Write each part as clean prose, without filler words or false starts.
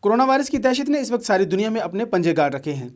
Corona virus की दहशत ने इस वक्त सारी दुनिया में अपने पंजे गाड़ रखे हैं।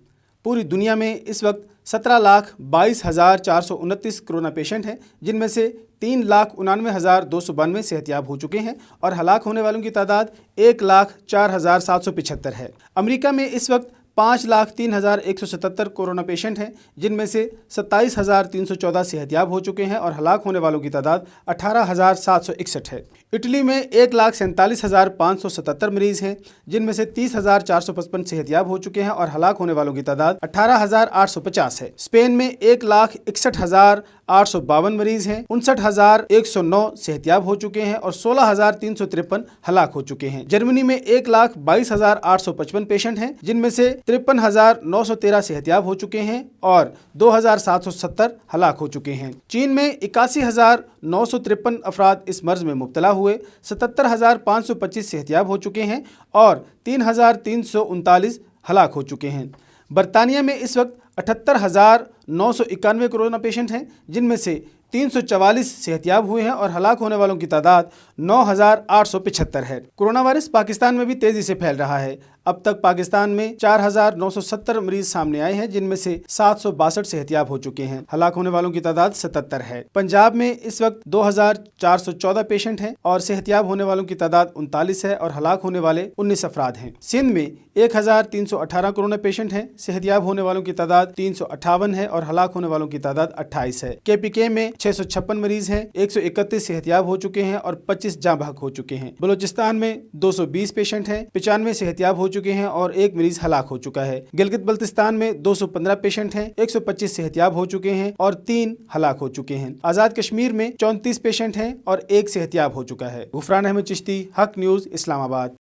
पूरी दुनिया में इस वक्त 17,22,429 कोरोना पेशेंट हैं, जिनमें से 3,99,292 सेहतयाब हो चुके हैं और हलाक होने वालों की तादाद 1,04,775 है। अमेरिका में इस वक्त 5,03,177 कोरोना पेशेंट हैं, जिनमें से 27,314 सेहतयाब हो चुके हैं और हलाक होने वालों की तादाद 18,761 है। इटली में 1,47,577 मरीज हैं, जिनमें से 30,455 सेहतयाब हो चुके हैं और हलाक होने वालों की तादाद 18,850 है। स्पेन में 1,61,852 मरीज हैं, 59,109 सेहतयाब हो चुके हैं और 16,353 हलाक हो चुके हैं। जर्मनी में 1,22,855 पेशेंट हैं, जिनमें से 53,913 सेहतयाब हो चुके हैं और 2,770 हलाक हो चुके हैं। चीन में 81,953 अफराद इस मर्ज में मुब्तला हुए, 77,525 सेहतयाब हो चुके हैं और 3,339 हलाक हो चुके हैं। बरतानिया में इस वक्त 78,991 कोरोना पेशेंट हैं, जिनमें से 344 सेहतयाब हुए हैं और हलाक होने वालों की तादाद 9,875 है। कोरोना वायरस पाकिस्तान में भी तेजी से फैल रहा है। अब तक पाकिस्तान में 4,970 मरीज सामने आए हैं, जिनमें से 762 सेहतयाब हो चुके हैं। हलाक होने वालों की तादाद 77 है। पंजाब में इस वक्त 2,414 पेशेंट हैं और सेहतयाब होने वालों की तादाद 39 है और हलाक होने वाले 19 अफराद हैं। सिंध में 1,318 कोरोना पेशेंट हैं, सेहतयाब होने वालों की तादाद 358 है और हलाक होने वालों की तादाद 28 है। KPK में 656 मरीज हैं, 131 सेहतयाब हो चुके हैं और 25 जाँ बहक हो चुके हैं। बलूचिस्तान में 220 पेशेंट हैं, 95 सेहतयाब हो चुके हैं और 1 मरीज हलाक हो चुका है। गिलगित बल्तिस्तान में 215 पेशेंट हैं, 125 सेहतयाब हो चुके हैं और 3 हलाक हो चुके हैं। आजाद कश्मीर में 34 पेशेंट हैं और 1 सेहतयाब हो चुका है। गुफरान अहमद चिश्ती, हक न्यूज, इस्लामाबाद।